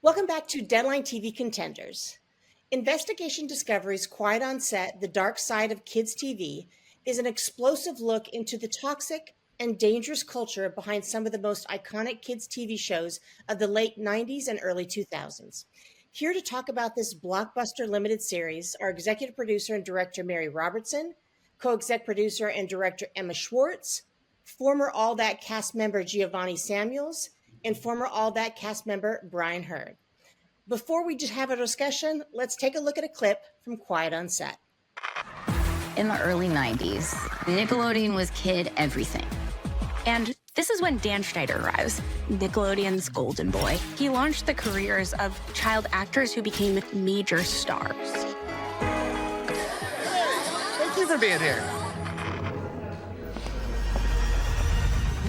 Welcome back to Deadline TV Contenders. Investigation Discovery's Quiet on Set, The Dark Side of Kids TV is an explosive look into the toxic and dangerous culture behind some of the most iconic kids' TV shows of the late 90s and early 2000s. Here to talk about this blockbuster limited series are executive producer and director Mary Robertson, co-exec producer and director Emma Schwartz, former All That cast member Giovanni Samuels, and former All That cast member Brian Hurd. Before we just have a discussion, let's take a look at a clip from Quiet on Set. In the early 90s, Nickelodeon was kid everything. And this is when Dan Schneider arrives, Nickelodeon's golden boy. He launched the careers of child actors who became major stars. Thank you for being here.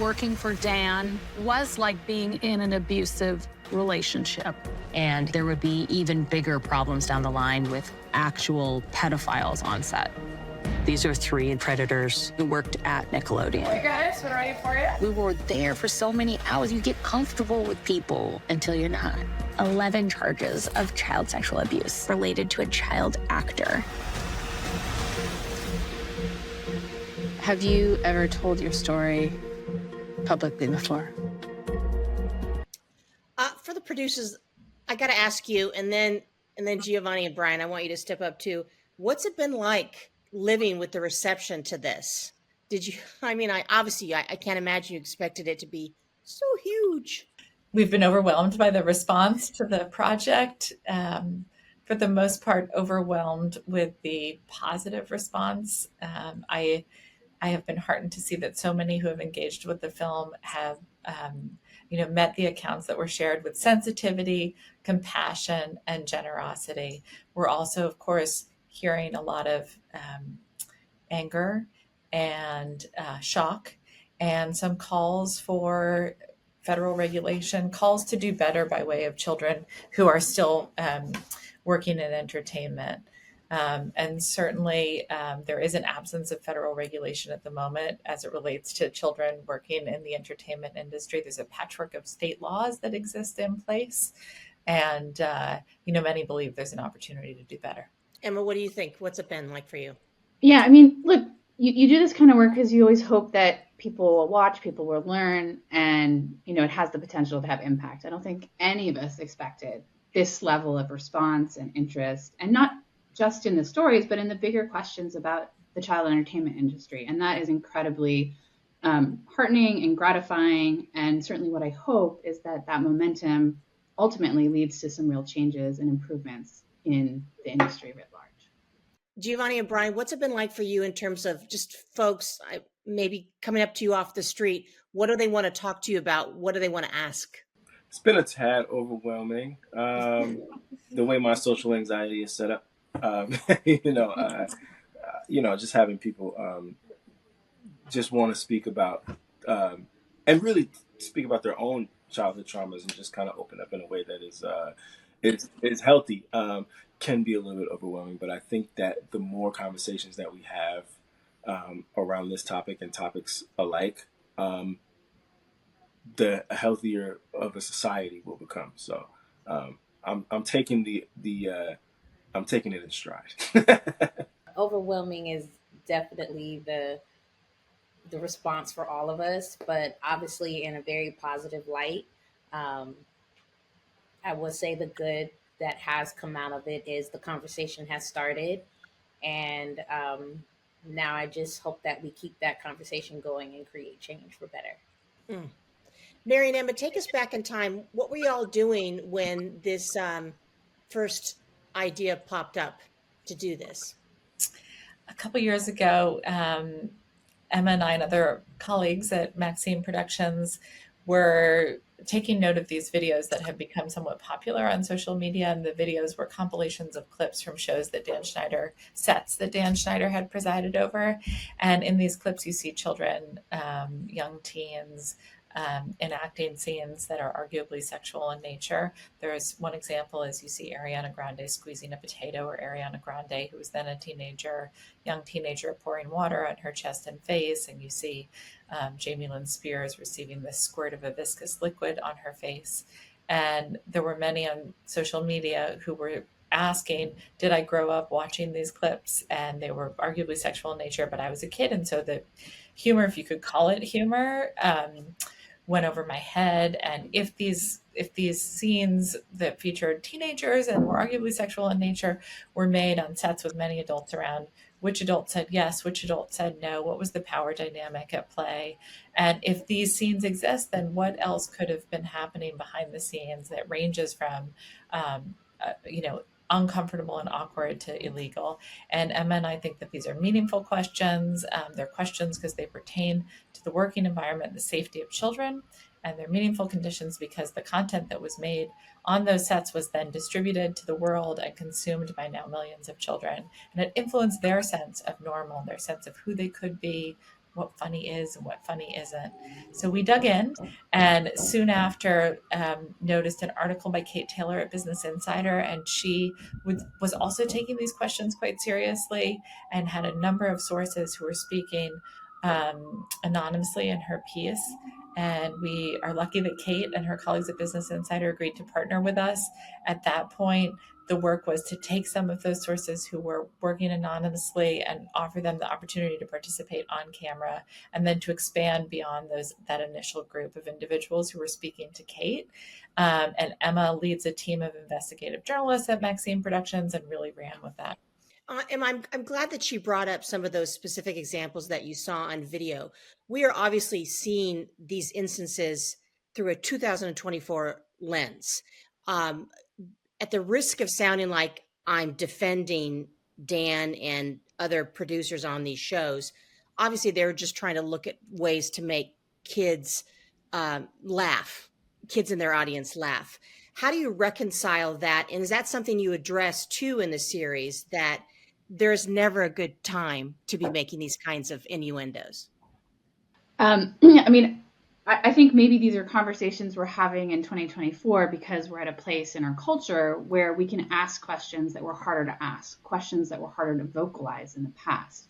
Working for Dan was like being in an abusive relationship. And there would be even bigger problems down the line with actual pedophiles on set. These are three predators who worked at Nickelodeon. Hey guys, we're ready for you. We were there for so many hours. You get comfortable with people until you're not. 11 charges of child sexual abuse related to a child actor. Have you ever told your story publicly before? For the producers, I got to ask you, and then Giovanni and Brian, I want you to step up too. What's it been like living with the reception to this? Did you? I mean, I can't imagine you expected it to be so huge. We've been overwhelmed by the response to the project. For the most part, overwhelmed with the positive response. I have been heartened to see that so many who have engaged with the film have met the accounts that were shared with sensitivity, compassion, and generosity. We're also, of course, hearing a lot of anger and shock, and some calls for federal regulation, calls to do better by way of children who are still working in entertainment. And certainly there is an absence of federal regulation at the moment as it relates to children working in the entertainment industry. There's a patchwork of state laws that exist in place. And, many believe there's an opportunity to do better. Emma, what do you think? What's it been like for you? Yeah, I mean, look, you do this kind of work because you always hope that people will watch, people will learn, and, it has the potential to have impact. I don't think any of us expected this level of response and interest, and not just in the stories, but in the bigger questions about the child entertainment industry. And that is incredibly heartening and gratifying. And certainly what I hope is that momentum ultimately leads to some real changes and improvements in the industry writ large. Giovanni and Brian, what's it been like for you in terms of just folks maybe coming up to you off the street? What do they want to talk to you about? What do they want to ask? It's been a tad overwhelming, the way my social anxiety is set up. Just having people just want to speak about and really speak about their own childhood traumas and just kind of open up in a way that is healthy can be a little bit overwhelming. But I think that the more conversations that we have around this topic and topics alike, the healthier of a society will become. So I'm taking I'm taking it in stride. Overwhelming is definitely the response for all of us, but obviously in a very positive light. I would say the good that has come out of it is the conversation has started, and now I just hope that we keep that conversation going and create change for better. Mary and Emma, take us back in time. What were y'all doing when this first idea popped up to do this? A couple years ago, Emma and I and other colleagues at Maxine Productions were taking note of these videos that have become somewhat popular on social media. And the videos were compilations of clips from shows that sets that Dan Schneider had presided over. And in these clips, you see children, young teens, enacting scenes that are arguably sexual in nature. There's one example is you see Ariana Grande squeezing a potato, or Ariana Grande, who was then a young teenager, pouring water on her chest and face. And you see Jamie Lynn Spears receiving this squirt of a viscous liquid on her face. And there were many on social media who were asking, did I grow up watching these clips? And they were arguably sexual in nature, but I was a kid. And so the humor, if you could call it humor, went over my head. And if these scenes that featured teenagers and were arguably sexual in nature were made on sets with many adults around, which adult said yes, which adult said no, what was the power dynamic at play? And if these scenes exist, then what else could have been happening behind the scenes that ranges from uncomfortable and awkward to illegal? And Emma and I think that these are meaningful questions. They're questions because they pertain to the working environment, the safety of children, and they're meaningful conditions because the content that was made on those sets was then distributed to the world and consumed by now millions of children. And it influenced their sense of normal, their sense of who they could be, what funny is and what funny isn't. So we dug in, and soon after noticed an article by Kate Taylor at Business Insider, and she was also taking these questions quite seriously and had a number of sources who were speaking anonymously in her piece. And we are lucky that Kate and her colleagues at Business Insider agreed to partner with us. At that point, the work was to take some of those sources who were working anonymously and offer them the opportunity to participate on camera, and then to expand beyond that initial group of individuals who were speaking to Kate. And Emma leads a team of investigative journalists at Maxine Productions and really ran with that. And I'm glad that you brought up some of those specific examples that you saw on video. We are obviously seeing these instances through a 2024 lens. At the risk of sounding like I'm defending Dan and other producers on these shows, obviously they're just trying to look at ways to make kids laugh, kids in their audience laugh. How do you reconcile that? And is that something you address too in the series, that there's never a good time to be making these kinds of innuendos? I mean, I think maybe these are conversations we're having in 2024 because we're at a place in our culture where we can ask questions that were harder to ask, questions that were harder to vocalize in the past.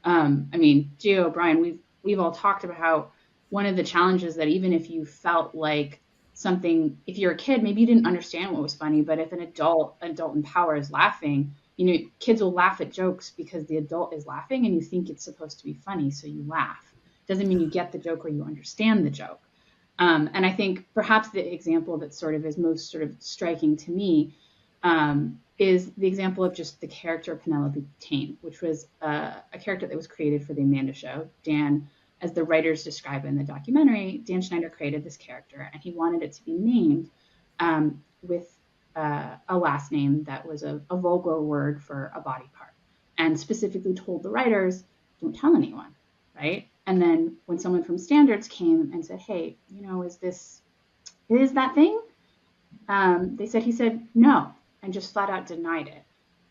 I mean, Gio, Brian, we've all talked about how one of the challenges that even if you felt like something, if you're a kid, maybe you didn't understand what was funny, but if an adult in power is laughing, kids will laugh at jokes because the adult is laughing and you think it's supposed to be funny, so you laugh. Doesn't mean you get the joke or you understand the joke. And I think perhaps the example that sort of is most sort of striking to me is the example of just the character Penelope Tane, which was a character that was created for the Amanda Show. Dan, as the writers describe in the documentary, Dan Schneider created this character and he wanted it to be named with a last name that was a vulgar word for a body part, and specifically told the writers, don't tell anyone, right? And then when someone from Standards came and said, hey, is that thing? He said no, and just flat out denied it.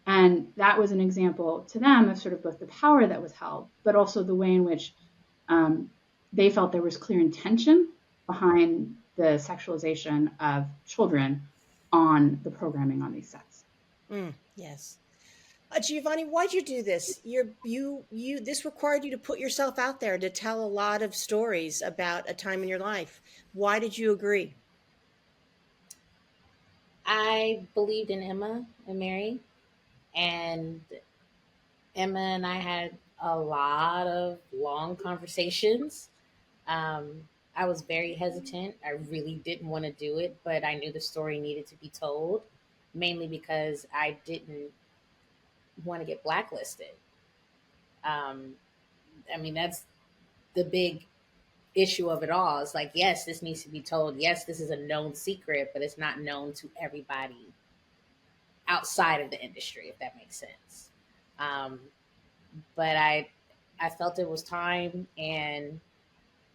And that was an example to them of sort of both the power that was held, but also the way in which they felt there was clear intention behind the sexualization of children on the programming on these sets. Yes. Giovanni, why'd you do this? This required you to put yourself out there, to tell a lot of stories about a time in your life. Why did you agree? I believed in Emma and Mary, and Emma and I had a lot of long conversations. I was very hesitant. I really didn't want to do it, but I knew the story needed to be told, mainly because I didn't want to get blacklisted. I mean, that's the big issue of it all. It's like, yes, this needs to be told. Yes, this is a known secret, but it's not known to everybody outside of the industry, if that makes sense. But I felt it was time, and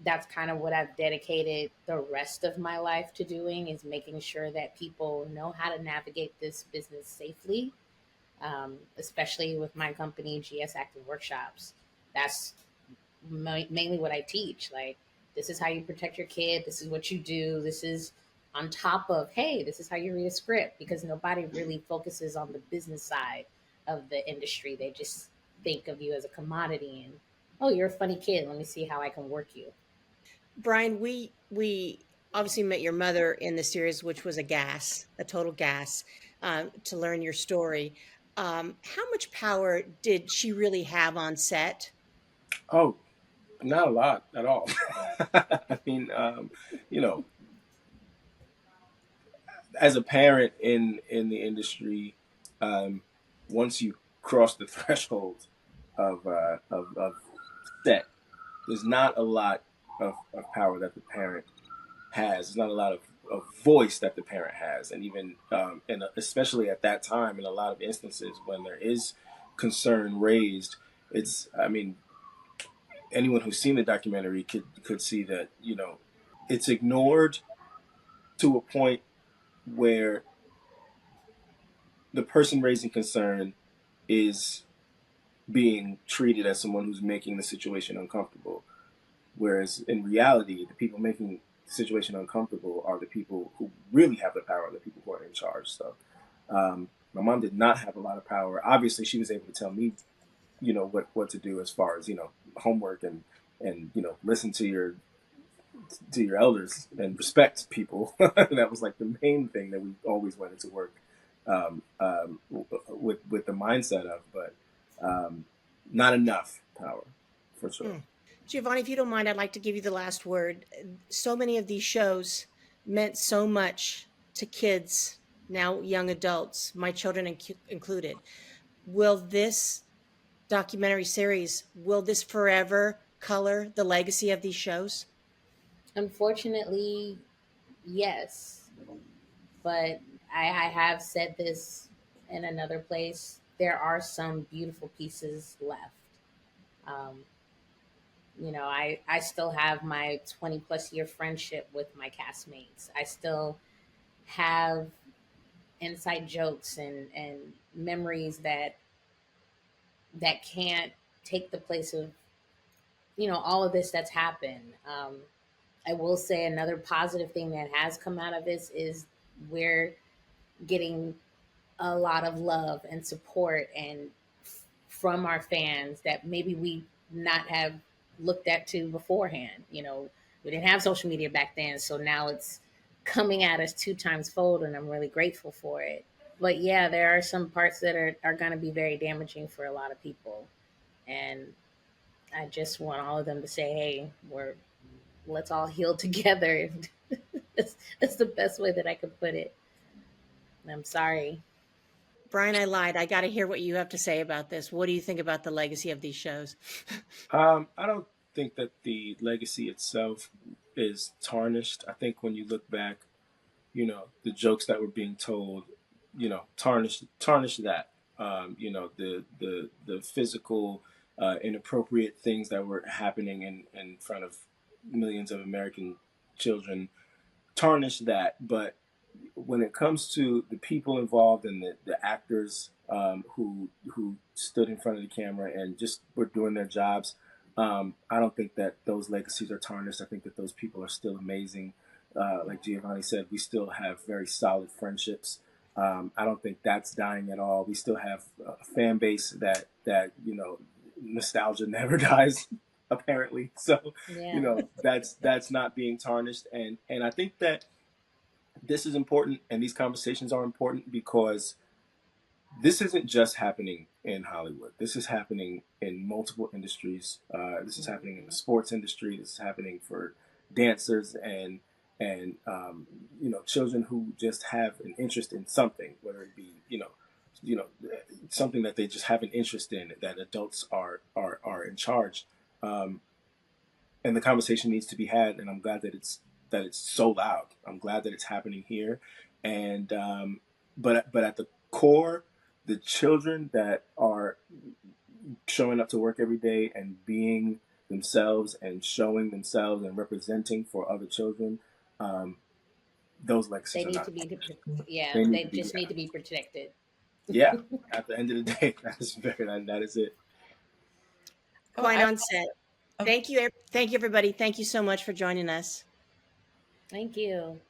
that's kind of what I've dedicated the rest of my life to doing, is making sure that people know how to navigate this business safely. Especially with my company, GS Active Workshops. That's mainly what I teach. Like, this is how you protect your kid. This is what you do. This is on top of, hey, this is how you read a script, because nobody really focuses on the business side of the industry. They just think of you as a commodity and, oh, you're a funny kid. Let me see how I can work you. Brian, we obviously met your mother in the series, which was a total gas, to learn your story. How much power did she really have on set? Oh, not a lot at all. I mean, you know, as a parent in the industry, um, once you cross the threshold of set, there's not a lot of power that the parent has. There's not a lot of voice that the parent has, and even and especially at that time, in a lot of instances when there is concern raised, it's, I mean, anyone who's seen the documentary could see that, it's ignored to a point where the person raising concern is being treated as someone who's making the situation uncomfortable. Whereas in reality, the people making the situation uncomfortable are the people who really have the power, the people who are in charge. So my mom did not have a lot of power. Obviously, she was able to tell me, what to do as far as, homework and listen to your elders and respect people. That was like the main thing that we always went into work with the mindset of, but not enough power for sure. Giovanni, if you don't mind, I'd like to give you the last word. So many of these shows meant so much to kids, now young adults, my children included. Will this documentary series, will this forever color the legacy of these shows? Unfortunately, yes. But I have said this in another place. There are some beautiful pieces left. Um, I still have my 20 plus year friendship with my castmates. I still have inside jokes and memories that can't take the place of, all of this that's happened. I will say another positive thing that has come out of this is we're getting a lot of love and support and from our fans that maybe we not have looked at to beforehand. We didn't have social media back then, so now it's coming at us two times fold, and I'm really grateful for it. But yeah, there are some parts that are going to be very damaging for a lot of people, and I just want all of them to say, "Hey, let's all heal together." That's the best way that I could put it. I'm sorry. Brian, I lied. I got to hear what you have to say about this. What do you think about the legacy of these shows? I don't think that the legacy itself is tarnished. I think when you look back, the jokes that were being told, tarnish that. The physical, inappropriate things that were happening in front of millions of American children, tarnish that. But when it comes to the people involved and the actors who stood in front of the camera and just were doing their jobs, I don't think that those legacies are tarnished. I think that those people are still amazing. Like Giovanni said, we still have very solid friendships. I don't think that's dying at all. We still have a fan base that nostalgia never dies, apparently. So Yeah. that's not being tarnished, and I think that this is important and these conversations are important because this isn't just happening in Hollywood. This is happening in multiple industries. This is happening in the sports industry. This is happening for dancers and children who just have an interest in something, whether it be you know something that they just have an interest in that adults are in charge. Um, and the conversation needs to be had, and I'm glad that it's so loud. I'm glad that it's happening here, and but at the core, the children that are showing up to work every day and being themselves and showing themselves and representing for other children, um, those They legacies are need not. to be, yeah, They need they to be. just need to be protected. Yeah. At the end of the day, that is it. Oh, Quite I, on set. oh, Thank you, everybody. Thank you so much for joining us. Thank you.